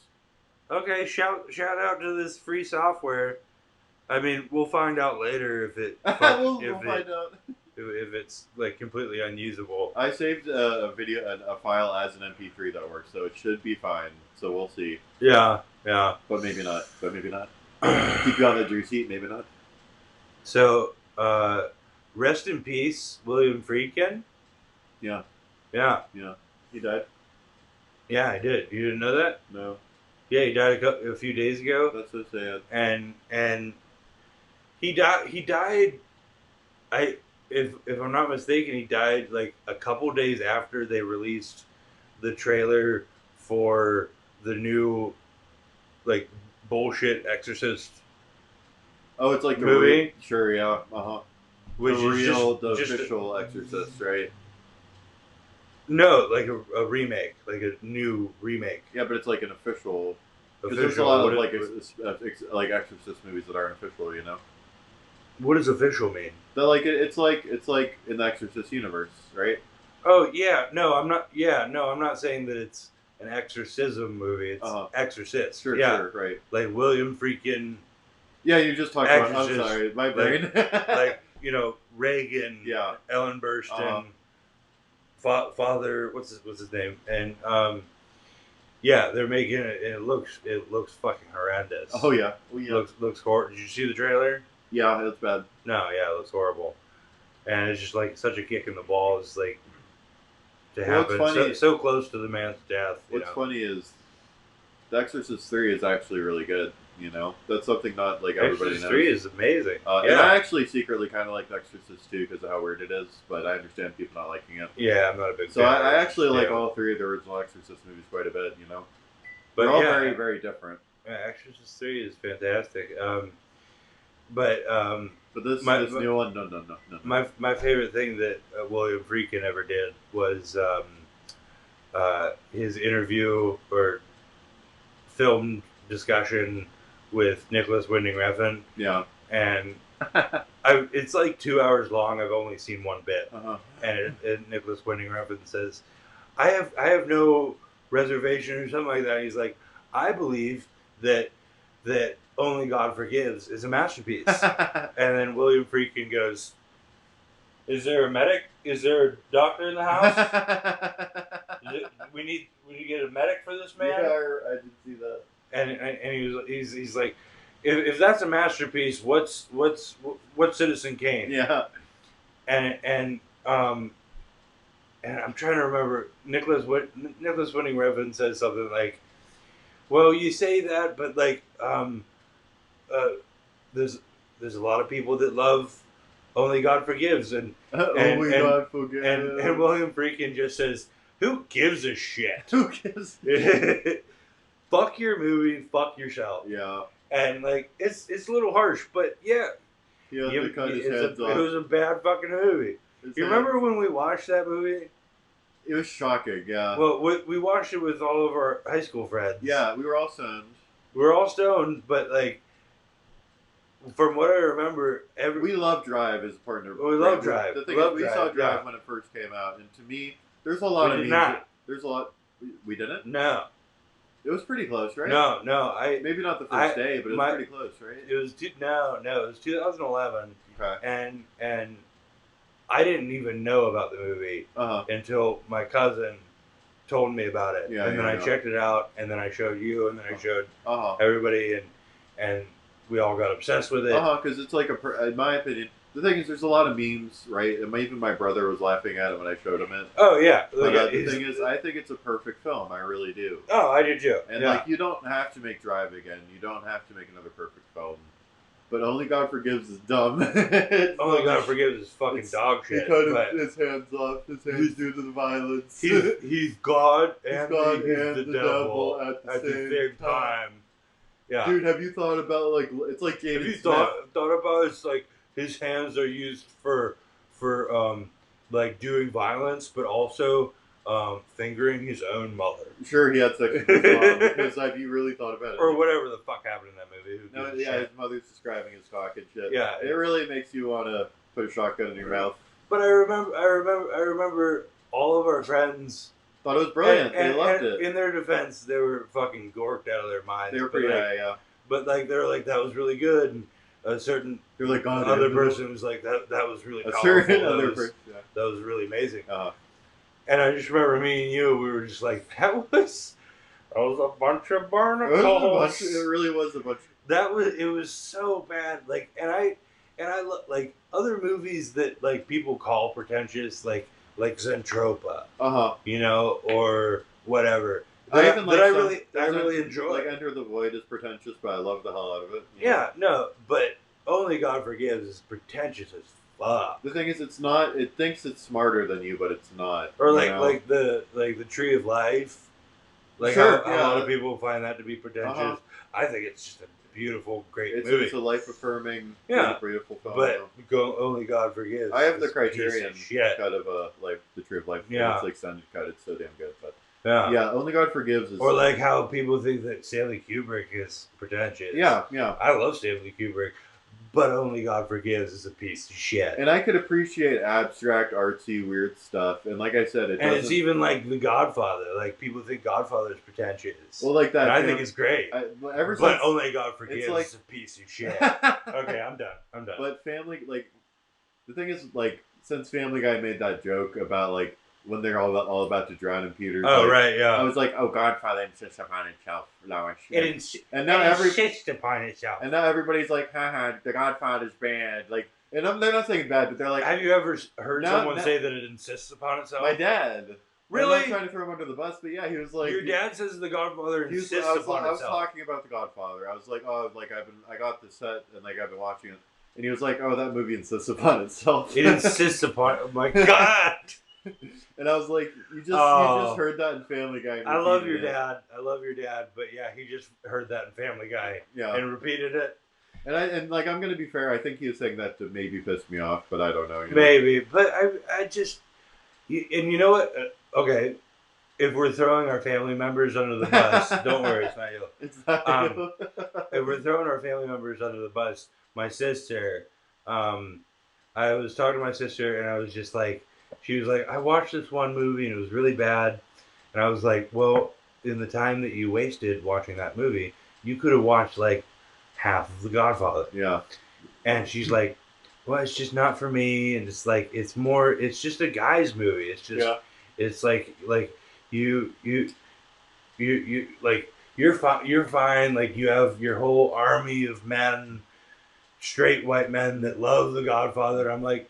Okay, shout out to this free software. I mean, we'll find out later if it we'll find out if it's like completely unusable. I saved a file as an MP3 that works, so it should be fine. So we'll see. Yeah. But maybe not. Keep you on the juice seat. Maybe not. So, rest in peace, William Friedkin. Yeah. He died. Yeah, I did. You didn't know that? No. Yeah, he died a few days ago. That's so sad. And he died. If I'm not mistaken, he died like a couple days after they released the trailer for the new like bullshit Exorcist. Oh, it's like the movie. Sure, yeah, Which the official Exorcist, right? No, like a remake, like a new remake. Yeah, but it's like an official. Because there's a lot of like Exorcist movies that aren't official, you know. What does official mean? That like it's like in the Exorcist universe, right? Oh yeah, no, I'm not. Yeah, no, I'm not saying that it's an exorcism movie. It's Exorcist. Sure, right. Like William Freaking. Yeah, you just talked about. I'm sorry, my brain. Like Reagan. Yeah. Ellen Burstyn. Father, what's his name? And yeah, they're making it. And it looks fucking horrendous. Oh yeah. Well, yeah. Looks horrible. Did you see the trailer? Yeah, it's bad. No, yeah, it looks horrible, and it's just like such a kick in the balls, like to happen so close to the man's death. What's funny is The Exorcist 3 is actually really good. You know, that's something not like everybody knows. Exorcist 3 is amazing. And I actually secretly kind of like The Exorcist 2 because of how weird it is, but I understand people not liking it. Yeah, I'm not a big fan. So I actually like all three of the original Exorcist movies quite a bit, you know? But they're all very, very different. Yeah, Exorcist 3 is fantastic. But this new one, no. My favorite thing that William Friedkin ever did was his interview or film discussion with Nicholas Winding Refn. Yeah. And it's like 2 hours long. I've only seen one bit. And Nicholas Winding Refn says, I have no reservation or something like that. He's like, I believe that Only God Forgives is a masterpiece. And then William Friedkin goes, Is there a medic? Is there a doctor in the house? We need to get a medic for this man. Yeah, I did see that. And he's like, if that's a masterpiece, what's Citizen Kane? Yeah. And and I'm trying to remember. Nicholas Winding Refn says something like, "Well, you say that, but like, uh, there's a lot of people that love Only God Forgives, and Only God Forgives, and William Friedkin just says, "Who gives a shit? Who gives? Fuck your movie, fuck yourself." Yeah. And like, it's a little harsh, but yeah, He had to cut his heads off. It was a bad fucking movie. You remember when we watched that movie? It was shocking, yeah. Well, we watched it with all of our high school friends. Yeah, we were all stoned. We were all stoned, but like, from what I remember, we love Drive as a partner. We love Drive. The thing is, we saw Drive when it first came out, and to me, there's a lot of memes. There's a lot. We didn't. No. It was pretty close, right? No. Maybe not the first day, but it was pretty close, right? It was it was 2011. Okay. And I didn't even know about the movie until my cousin told me about it. Yeah, and then I checked it out, and then I showed you, and then I showed everybody, and we all got obsessed with it. Because it's like in my opinion, the thing is, there's a lot of memes, right? And even my brother was laughing at it when I showed him it. Oh yeah. But the thing is, I think it's a perfect film. I really do. Oh, I do too. And like, you don't have to make Drive again. You don't have to make another perfect film. But Only God Forgives is dumb. Only God Forgives is fucking dog shit. He cut his hands off. His hands due to the violence. He's God and the devil at the same time. Yeah. Dude, have you thought about like it's like Jaden Have you Smith. thought about it's like his hands are used for like doing violence, but also fingering his own mother. Sure, he had sex with his mom, because have you really thought about it? Or whatever the fuck happened in that movie. No, yeah, his mother's describing his cock and shit. Yeah, it really makes you want to put a shotgun in your mouth. But I remember all of our friends thought it was brilliant. They loved it. In their defense, they were fucking gorked out of their minds. They were pretty yeah. But like they were like, that was really good. And a certain other person was like, that was really powerful. That was really amazing. And I just remember me and you, we were just like, that was a bunch of barnacles. It really was a bunch. It was so bad. Like, and I like other movies that like people call pretentious, like Zentropa, you know, or whatever. I really enjoy. Like Enter the Void is pretentious, but I love the hell out of it. Yeah, no, but Only God Forgives is pretentious as fuck. The thing is, it's not. It thinks it's smarter than you, but it's not. Or like the Tree of Life. Like sure, how a lot of people find that to be pretentious. I think it's just a beautiful, great movie. It's a life affirming, beautiful film. But Only God Forgives. I have the Criterion cut of the Tree of Life. Yeah, it's like extended cut. It's so damn good, but. Yeah, Only God Forgives is... Or like how people think that Stanley Kubrick is pretentious. Yeah. I love Stanley Kubrick, but Only God Forgives is a piece of shit. And I could appreciate abstract, artsy, weird stuff. And like I said, it's even like The Godfather. Like, people think Godfather is pretentious. Well, like that. And I think it's great. But Only God Forgives is a piece of shit. Okay, I'm done. But Family... Like, the thing is, like, since Family Guy made that joke about, like, when they're all about to drown in Peter's. Oh, right, yeah. I was like, oh, Godfather insists upon itself. It insists upon itself. And now everybody's like, haha, The Godfather's bad. Like, and they're not saying bad, but they're like... Have you ever heard someone say that it insists upon itself? My dad. Really? I'm not trying to throw him under the bus, but yeah, he was like... Your dad says The Godfather insists upon itself. I was talking about The Godfather. I was like, oh, like, I got the set, and like, I've been watching it. And he was like, oh, that movie insists upon itself. It insists upon... Oh, my God! And I was like, you just heard that in Family Guy. I love your dad, but yeah, he just heard that in Family Guy and repeated it. And like, I'm gonna be fair, I think he was saying that to maybe piss me off, but I don't know. Maybe, but I just, and you know what? Okay, if we're throwing our family members under the bus, don't worry, it's not you. It's not you. If we're throwing our family members under the bus, my sister, I was talking to my sister, and I was just like. She was like, I watched this one movie and it was really bad. And I was like, well, in the time that you wasted watching that movie, you could have watched like half of The Godfather. Yeah. And she's like, well, it's just not for me, and it's like it's more. It's just a guy's movie. It's just Yeah. it's like you you you like you're fine. You're fine. Like you have your whole army of men, straight white men that love The Godfather. I'm like,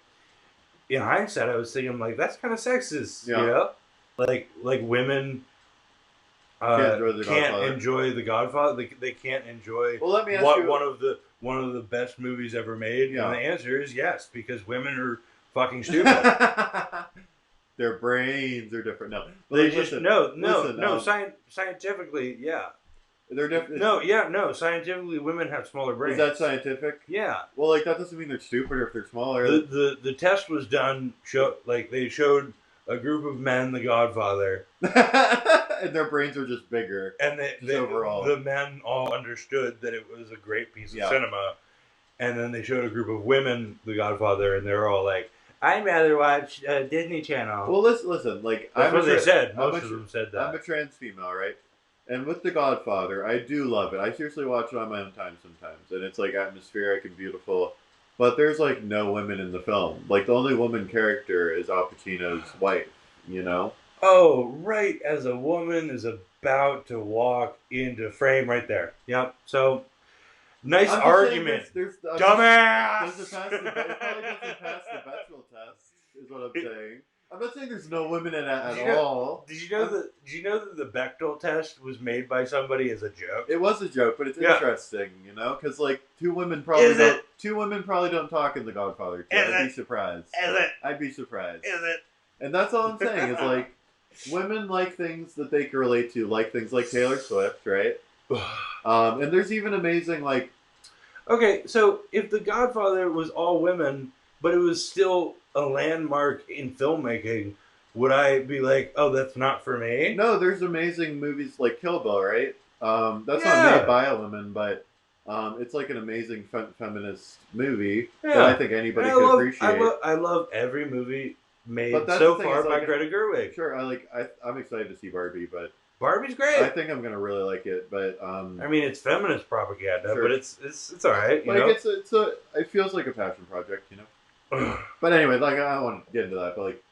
in hindsight, I was thinking, I'm like, that's kind of sexist, you Yeah. know? Like women Can't enjoy The can't Godfather. enjoy The Godfather. They can't enjoy Well, let me ask what you. one of the best movies ever made. And Yeah. the answer is yes, because women are fucking stupid. Their brains are different. No, but They like, just listen, no. Scientifically, yeah. they're different. No, yeah, no. Scientifically, women have smaller Is brains. that scientific? Yeah. Well, like that doesn't mean they're stupid or if they're smaller. The test was done. Like they showed a group of men The Godfather, And their brains are just bigger. and Overall. the men all understood that it was a great piece of Yeah. cinema. And then they showed a group of women The Godfather, and they're all like, "I'd rather watch Disney Channel." Well, listen. Like That's what they said. Most of I'm them said that. a trans female, right? And with The Godfather, I do love it. I seriously watch it on my own time sometimes, and it's like atmospheric and beautiful. But there's like no women in the film. Like the only woman character is Al Pacino's wife. You know? Oh, right. As a woman is about to walk into frame right there. Yep. So nice I'm just saying argument, dumbass. Does it pass the? It probably doesn't pass the Bechdel test. Is what I'm saying. I'm not saying there's no women in it at all. Did you know that the Bechdel test was made by somebody as a joke? It was a joke, but it's Yeah. interesting, you know, because like two women Is it? probably don't talk in The Godfather. Too. Is I'd it? be surprised. Is it? I'd be surprised. Is it? And that's all I'm saying is like women like things that they can relate to, like things like Taylor Swift, right? And there's even amazing like. Okay, so if The Godfather was all women, but it was still a landmark in filmmaking, would I be like, oh, that's not for me? No, there's amazing movies like Kill Bill, right? That's Yeah. not made by a woman, but it's like an amazing feminist movie that Yeah. I think anybody could appreciate. I love every movie made But that's so the thing, far is, by like, Greta Gerwig. Sure, I'm excited to see Barbie, but Barbie's great. I think I'm gonna really like it. But I mean, it's feminist propaganda, Sure. but it's all right. You like know? it feels like a passion project, you know. But anyway, like I don't want to get into that, but like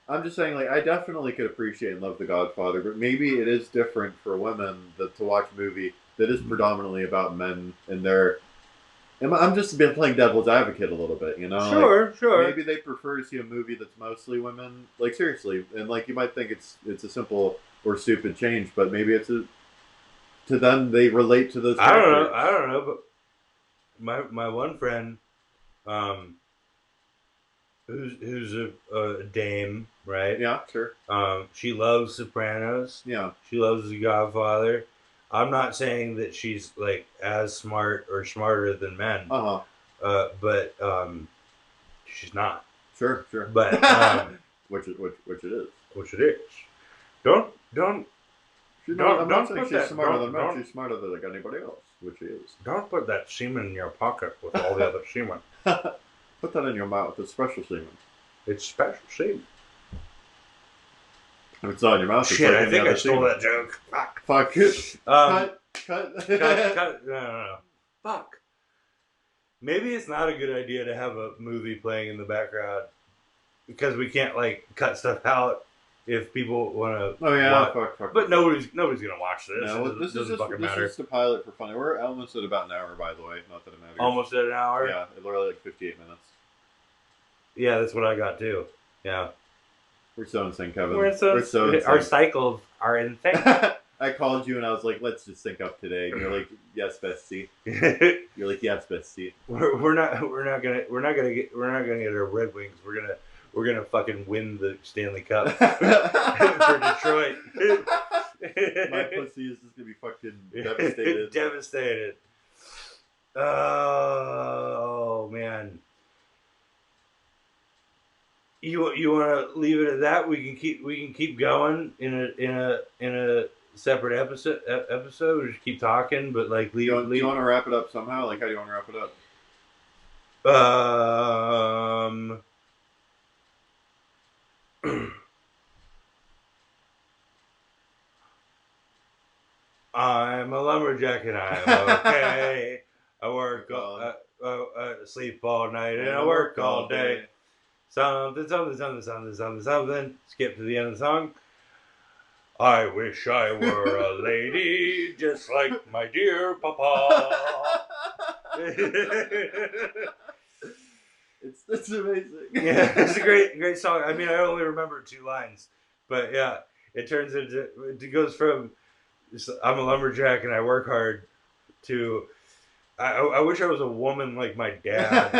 I'm just saying, like I definitely could appreciate and love The Godfather, but maybe it is different for women to watch a movie that is predominantly about men and their. I'm just been playing devil's advocate a little bit, you know. Sure, sure. Maybe they prefer to see a movie that's mostly women, like seriously, and like you might think it's a simple or stupid change, but maybe to them they relate to those characters. I don't know, but my one friend, who's a dame, right? Yeah, sure. She loves Sopranos. Yeah. She loves The Godfather. I'm not saying that she's like as smart or smarter than men. But she's not. Sure. But which it is. Which it is. Don't. I'm not saying she's smarter than men. don't- She's smarter than like anybody else, which she is. Don't put that semen in your pocket with all the other semen. Put that in your mouth. It's special semen. It's special semen. If it's not in your mouth, Shit, it's like I think I stole semen. that joke. Fuck. Fuck it. Cut. Cut. No. Fuck. Maybe it's not a good idea to have a movie playing in the background because we can't like cut stuff out if people want to. Oh yeah, watch. fuck. But nobody's gonna watch this. No, It doesn't fucking matter. This is the pilot for funny. We're almost at about an hour, by the way. Not that it matters. Almost at an hour. Yeah, it's literally like 58 minutes. Yeah, that's what I got too. Yeah. We're so in sync, Kevin. We're so in sync. Our cycles are in sync. I called you and I was like, "Let's just sync up today." And you're like, "Yes, bestie." You're like, "Yes, bestie." we're not gonna get our Red Wings. We're gonna fucking win the Stanley Cup for Detroit. My pussy is just gonna be fucking devastated. Devastated. Oh man. You want to leave it at that? We can keep going in a separate episode. We just keep talking, but like leave. Do you want to wrap it up somehow? Like, how do you want to wrap it up? I'm a lumberjack and I'm okay. I work. sleep all night and I work all day. Something, something, something, something, something, something. Skip to the end of the song. I wish I were a lady, just like my dear papa. It's amazing. Yeah, it's a great song. I mean, I only remember 2 lines, but yeah, it goes from I'm a lumberjack and I work hard to I wish I was a woman like my dad.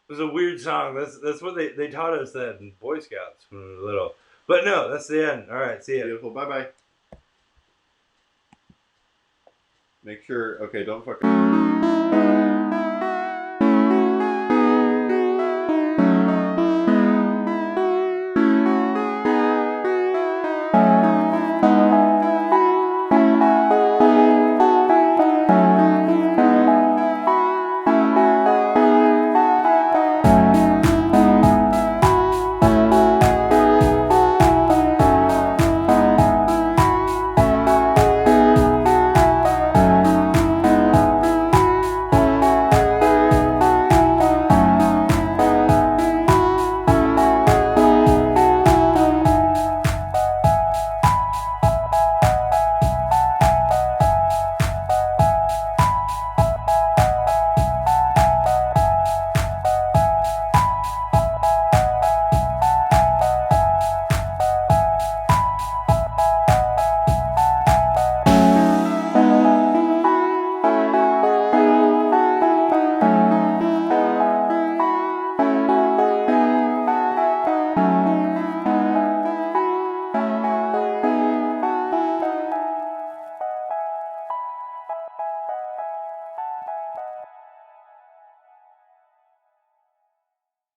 It was a weird song. That's what they taught us that in Boy Scouts when we were little. But no, that's the end. All right, see ya. Beautiful. Bye bye. Make sure. Okay, don't fuck.